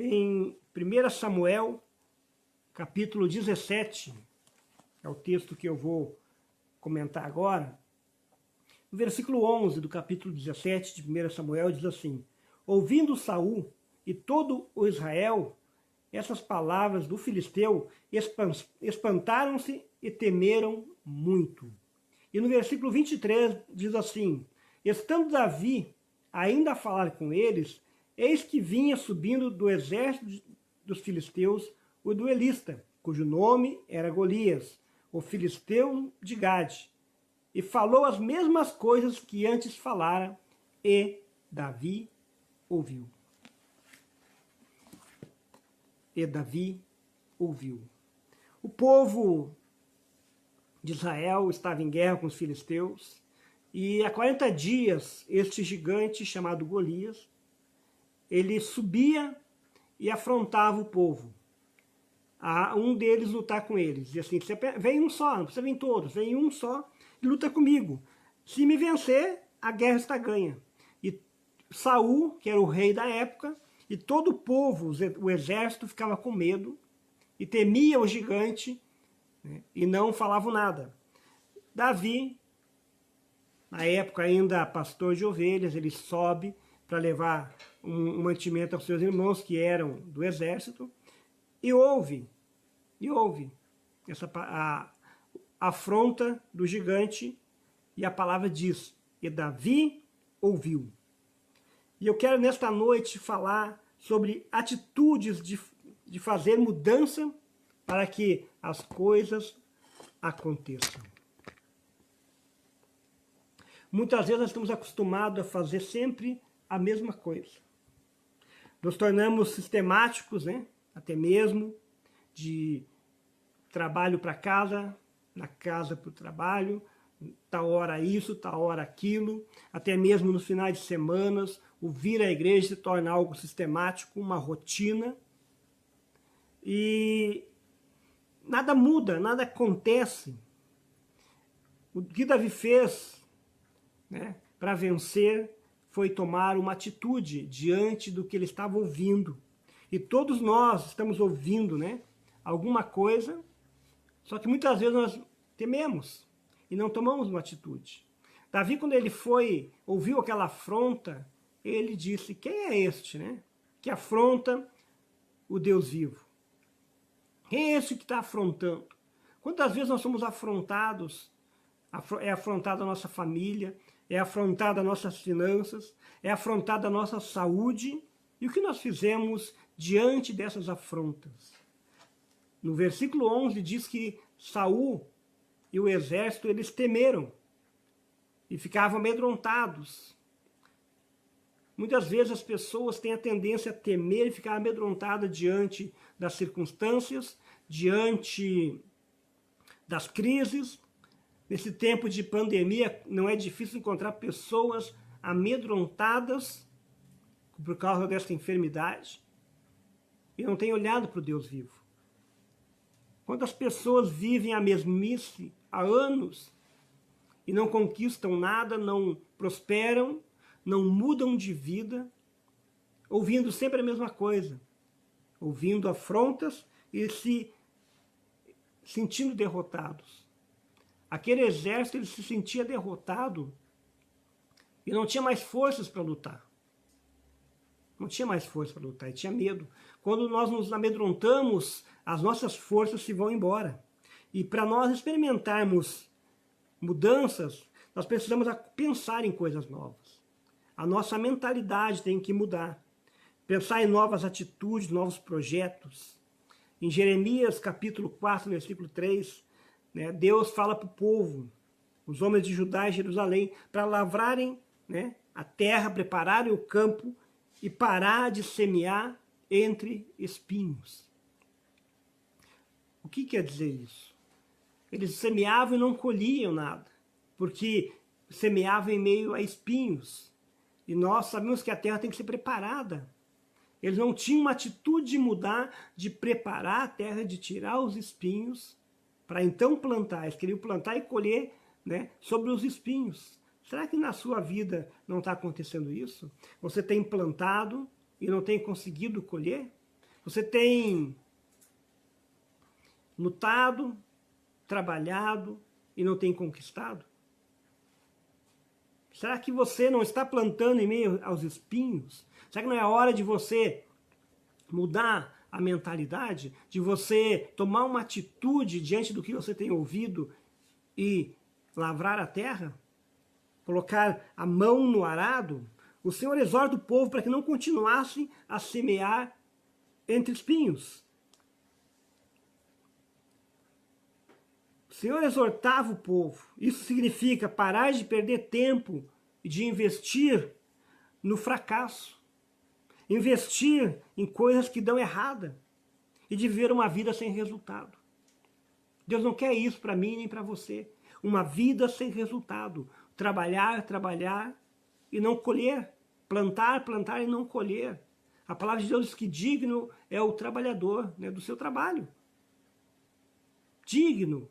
em 1 Samuel, capítulo 17, é o texto que eu vou comentar agora. No versículo 11 do capítulo 17 de 1 Samuel diz assim: ouvindo Saul e todo o Israel essas palavras do filisteu, espantaram-se e temeram muito. E no versículo 23 diz assim: estando Davi ainda a falar com eles, eis que vinha subindo do exército dos filisteus o duelista, cujo nome era Golias, o filisteu de Gade, e falou as mesmas coisas que antes falara, e Davi ouviu. E Davi ouviu. O povo de Israel estava em guerra com os filisteus, e há 40 dias este gigante chamado Golias, ele subia e afrontava o povo. A um deles lutar com eles. E assim, vem um só, não precisa vir todos, vem um só e luta comigo. Se me vencer, a guerra está ganha. E Saul, que era o rei da época, e todo o povo, o exército, ficava com medo e temia o gigante, né, e não falavam nada. Davi, na época ainda pastor de ovelhas, ele sobe para levar um mantimento aos seus irmãos que eram do exército, e ouve a afronta do gigante, e a palavra diz: e Davi ouviu. E eu quero nesta noite falar sobre atitudes de fazer mudança para que as coisas aconteçam. Muitas vezes nós estamos acostumados a fazer sempre a mesma coisa. Nos tornamos sistemáticos, né? Até mesmo de trabalho para casa, na casa para o trabalho, tal hora isso, tal hora aquilo, até mesmo nos finais de semanas, o vir à igreja se torna algo sistemático, uma rotina, e nada muda, nada acontece. O que Davi fez, né, para vencer foi tomar uma atitude diante do que ele estava ouvindo. E todos nós estamos ouvindo, né, alguma coisa, só que muitas vezes nós tememos e não tomamos uma atitude. Davi, quando ele ouviu aquela afronta, ele disse: quem é este, né, que afronta o Deus vivo? Quem é esse que está afrontando? Quantas vezes nós somos afrontados? É afrontada a nossa família, é afrontada as nossas finanças, é afrontada a nossa saúde. E o que nós fizemos diante dessas afrontas? No versículo 11 diz que Saul e o exército, eles temeram e ficavam amedrontados. Muitas vezes as pessoas têm a tendência a temer e ficar amedrontada diante das circunstâncias, diante das crises. Nesse tempo de pandemia, não é difícil encontrar pessoas amedrontadas por causa dessa enfermidade e não têm olhado para o Deus vivo. Quantas pessoas vivem a mesmice há anos e não conquistam nada, não prosperam, não mudam de vida, ouvindo sempre a mesma coisa, ouvindo afrontas e se sentindo derrotados. Aquele exército, ele se sentia derrotado e não tinha mais forças para lutar. Não tinha mais força para lutar, e tinha medo. Quando nós nos amedrontamos, as nossas forças se vão embora. E para nós experimentarmos mudanças, nós precisamos pensar em coisas novas. A nossa mentalidade tem que mudar. Pensar em novas atitudes, novos projetos. Em Jeremias capítulo 4, versículo 3, né, Deus fala para o povo, os homens de Judá e Jerusalém, para lavrarem, né, a terra, prepararem o campo e parar de semear entre espinhos. O que quer dizer isso? Eles semeavam e não colhiam nada, porque semeavam em meio a espinhos. E nós sabemos que a terra tem que ser preparada. Eles não tinham uma atitude de mudar, de preparar a terra, de tirar os espinhos, para então plantar. Eles queriam plantar e colher, né, sobre os espinhos. Será que na sua vida não está acontecendo isso? Você tem plantado e não tem conseguido colher? Você tem lutado, trabalhado e não tem conquistado? Será que você não está plantando em meio aos espinhos? Será que não é hora de você mudar a mentalidade, de você tomar uma atitude diante do que você tem ouvido e lavrar a terra? Colocar a mão no arado? O Senhor exorta o povo para que não continuassem a semear entre espinhos. O Senhor exortava o povo. Isso significa parar de perder tempo e de investir no fracasso. Investir em coisas que dão errada e de viver uma vida sem resultado. Deus não quer isso para mim nem para você. Uma vida sem resultado. Trabalhar, trabalhar e não colher. Plantar, plantar e não colher. A palavra de Deus diz que digno é o trabalhador, né, do seu trabalho. Digno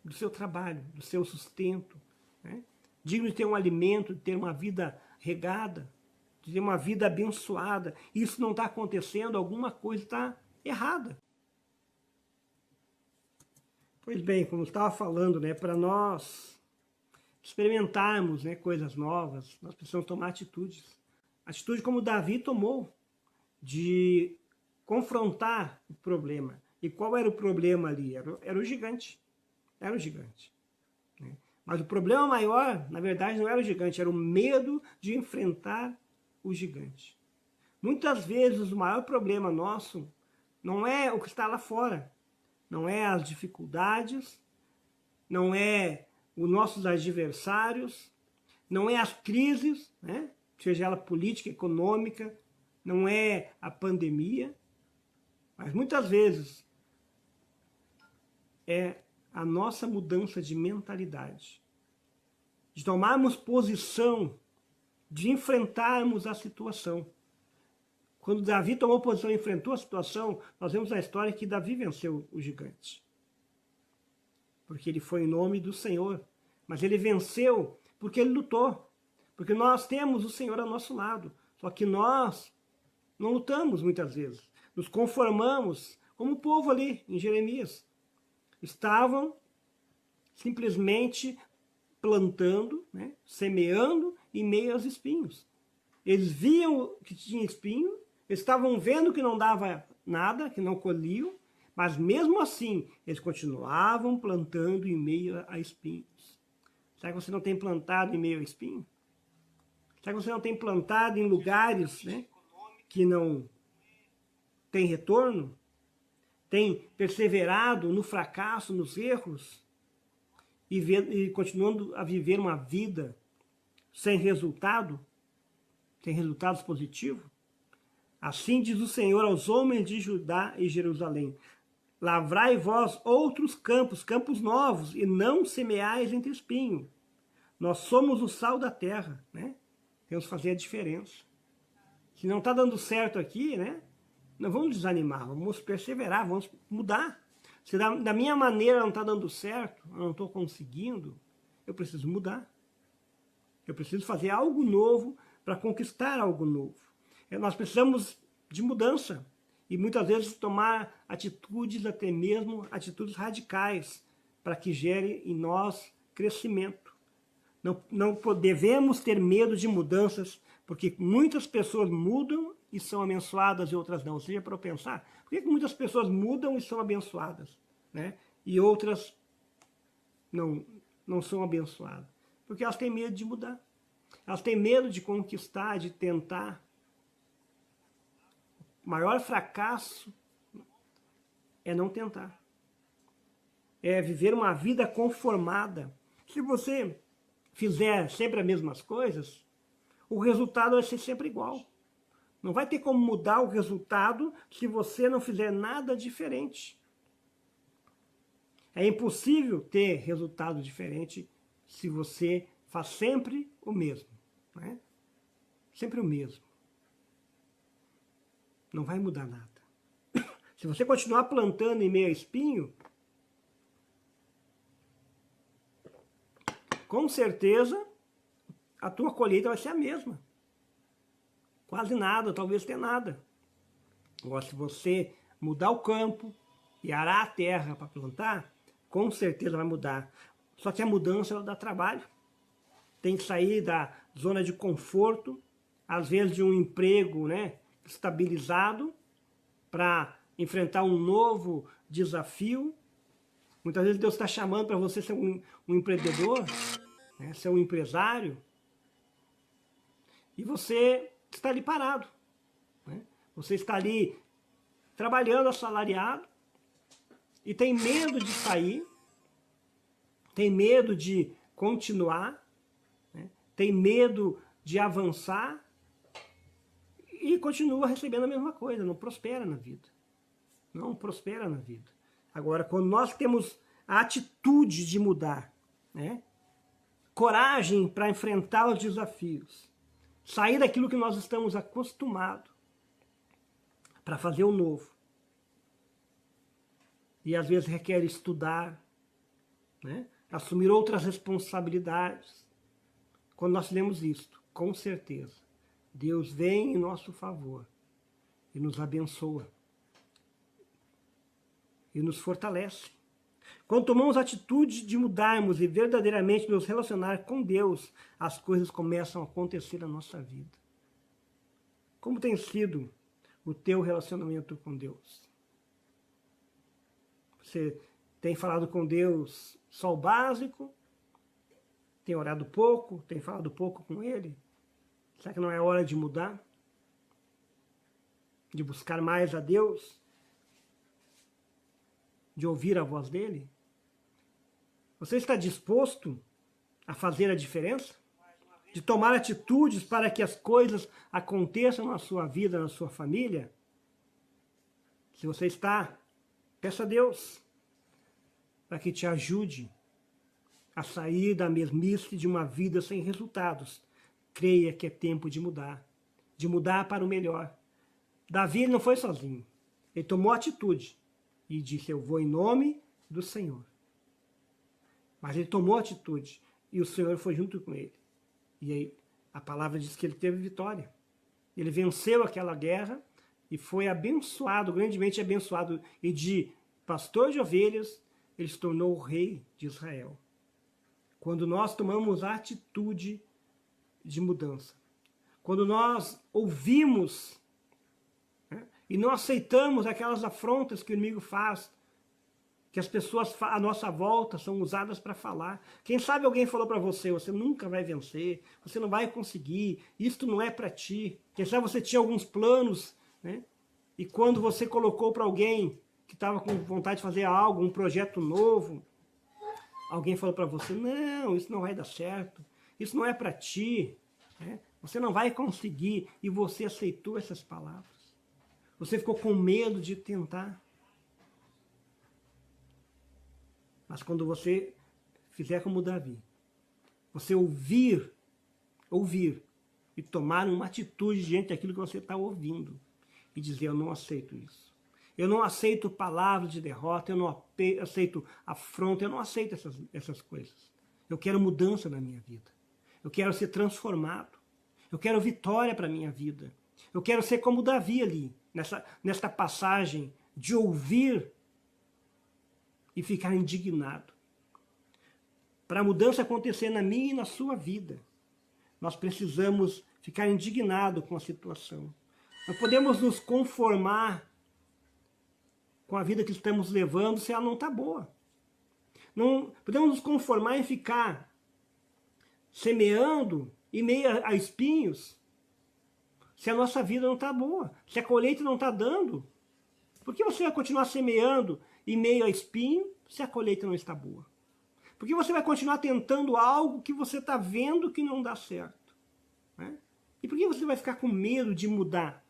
do seu trabalho, do seu sustento. Né? Digno de ter um alimento, de ter uma vida regada, de ter uma vida abençoada. Isso não está acontecendo, alguma coisa está errada. Pois bem, como eu estava falando, né, para nós experimentarmos, né, coisas novas, nós precisamos tomar atitudes. Atitude como Davi tomou, de confrontar o problema. E qual era o problema ali? Era o gigante. Era o gigante. Né? Mas o problema maior, na verdade, não era o gigante, era o medo de enfrentar o gigante. Muitas vezes o maior problema nosso não é o que está lá fora, não é as dificuldades, não é os nossos adversários, não é as crises, né? Seja ela política, econômica, não é a pandemia, mas muitas vezes é a nossa mudança de mentalidade, de tomarmos posição, de enfrentarmos a situação. Quando Davi tomou posição e enfrentou a situação, nós vemos na história que Davi venceu o gigante. Porque ele foi em nome do Senhor. Mas ele venceu porque ele lutou. Porque nós temos o Senhor ao nosso lado. Só que nós não lutamos muitas vezes. Nos conformamos como o povo ali em Jeremias. Estavam simplesmente plantando, né, semeando em meio aos espinhos. Eles viam que tinha espinho, eles estavam vendo que não dava nada, que não colhiam, mas mesmo assim, eles continuavam plantando em meio a espinhos. Será que você não tem plantado em meio a espinho? Será que você não tem plantado em lugares, né, que não tem retorno? Tem perseverado no fracasso, nos erros, e continuando a viver uma vida sem resultado, sem resultados positivos? Assim diz o Senhor aos homens de Judá e Jerusalém: lavrai vós outros campos, campos novos, e não semeais entre espinho. Nós somos o sal da terra, né? Temos que fazer a diferença. Se não está dando certo aqui, né? Não vamos desanimar, vamos perseverar, vamos mudar. Se da minha maneira não está dando certo, eu não estou conseguindo, eu preciso mudar. Eu preciso fazer algo novo para conquistar algo novo. Nós precisamos de mudança e muitas vezes tomar atitudes, até mesmo atitudes radicais, para que gere em nós crescimento. Não devemos ter medo de mudanças, porque muitas pessoas mudam e são abençoadas e outras não. Ou seja, para eu pensar, por que muitas pessoas mudam e são abençoadas, né? E outras não são abençoadas? Porque elas têm medo de mudar. Elas têm medo de conquistar, de tentar. O maior fracasso é não tentar. É viver uma vida conformada. Se você fizer sempre as mesmas coisas, o resultado vai ser sempre igual. Não vai ter como mudar o resultado se você não fizer nada diferente. É impossível ter resultado diferente se você faz sempre o mesmo. Né? Sempre o mesmo. Não vai mudar nada. Se você continuar plantando em meio a espinho, com certeza a tua colheita vai ser a mesma. Quase nada, talvez tenha nada. Agora, se você mudar o campo e arar a terra para plantar, com certeza vai mudar. Só que a mudança ela dá trabalho. Tem que sair da zona de conforto, às vezes de um emprego, né, estabilizado, para enfrentar um novo desafio. Muitas vezes Deus está chamando para você ser um empreendedor, né, ser um empresário, e você está ali parado. Né? Você está ali trabalhando assalariado e tem medo de sair, tem medo de continuar, né? Tem medo de avançar e continua recebendo a mesma coisa, não prospera na vida. Não prospera na vida. Agora, quando nós temos a atitude de mudar, né? Coragem para enfrentar os desafios, sair daquilo que nós estamos acostumados para fazer o novo. E às vezes requer estudar, né? Assumir outras responsabilidades. Quando nós lemos isto, com certeza, Deus vem em nosso favor e nos abençoa e nos fortalece. Quando tomamos a atitude de mudarmos e verdadeiramente nos relacionar com Deus, as coisas começam a acontecer na nossa vida. Como tem sido o teu relacionamento com Deus? Você tem falado com Deus só o básico? Tem orado pouco? Tem falado pouco com Ele? Será que não é hora de mudar? De buscar mais a Deus? De ouvir a voz dEle? Você está disposto a fazer a diferença? De tomar atitudes para que as coisas aconteçam na sua vida, na sua família? Se você está, peça a Deus para que te ajude a sair da mesmice de uma vida sem resultados. Creia que é tempo de mudar para o melhor. Davi não foi sozinho, ele tomou atitude e disse, eu vou em nome do Senhor. Mas ele tomou atitude e o Senhor foi junto com ele. E aí a palavra diz que ele teve vitória. Ele venceu aquela guerra e foi abençoado, grandemente abençoado. E de pastor de ovelhas, ele se tornou o rei de Israel. Quando nós tomamos a atitude de mudança, quando nós ouvimos, né, e não aceitamos aquelas afrontas que o inimigo faz, que as pessoas à nossa volta são usadas para falar. Quem sabe alguém falou para você, você nunca vai vencer, você não vai conseguir, isto não é para ti. Quem sabe você tinha alguns planos, né, e quando você colocou para alguém que estava com vontade de fazer algo, um projeto novo, alguém falou para você, não, isso não vai dar certo, isso não é para ti, né? Você não vai conseguir, e você aceitou essas palavras. Você ficou com medo de tentar. Mas quando você fizer como Davi, você ouvir e tomar uma atitude diante daquilo que você está ouvindo, e dizer, eu não aceito isso. Eu não aceito palavras de derrota, eu não aceito afronta, eu não aceito essas coisas. Eu quero mudança na minha vida. Eu quero ser transformado. Eu quero vitória para a minha vida. Eu quero ser como Davi ali, nesta passagem de ouvir e ficar indignado. Para a mudança acontecer na minha e na sua vida, nós precisamos ficar indignados com a situação. Não podemos nos conformar com a vida que estamos levando se ela não está boa. Não podemos nos conformar em ficar semeando em meio a espinhos se a nossa vida não está boa, se a colheita não está dando. Por que você vai continuar semeando em meio a espinho se a colheita não está boa? Por que você vai continuar tentando algo que você está vendo que não dá certo? Né? E por que você vai ficar com medo de mudar?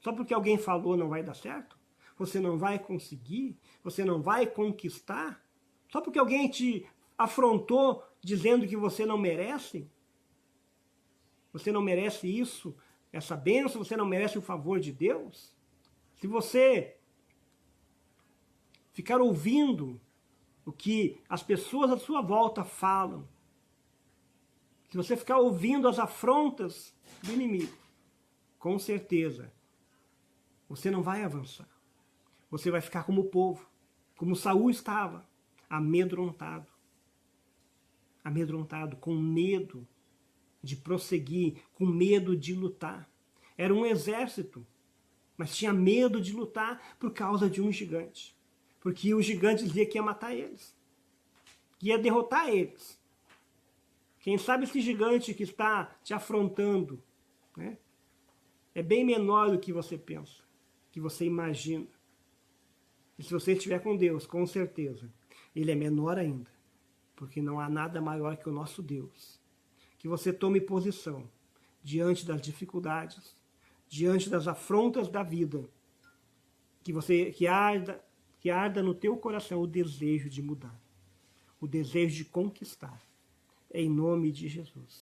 Só porque alguém falou não vai dar certo? Você não vai conseguir? Você não vai conquistar? Só porque alguém te afrontou dizendo que você não merece? Você não merece isso, essa bênção? Você não merece o favor de Deus? Se você ficar ouvindo o que as pessoas à sua volta falam, se você ficar ouvindo as afrontas do inimigo, com certeza, você não vai avançar. Você vai ficar como o povo, como Saul estava, amedrontado. Amedrontado, com medo de prosseguir, com medo de lutar. Era um exército, mas tinha medo de lutar por causa de um gigante. Porque o gigante dizia que ia matar eles, que ia derrotar eles. Quem sabe esse gigante que está te afrontando, né, é bem menor do que você pensa, que você imagina. E se você estiver com Deus, com certeza, ele é menor ainda, porque não há nada maior que o nosso Deus. Que você tome posição diante das dificuldades, diante das afrontas da vida, que arda no teu coração o desejo de mudar, o desejo de conquistar, em nome de Jesus.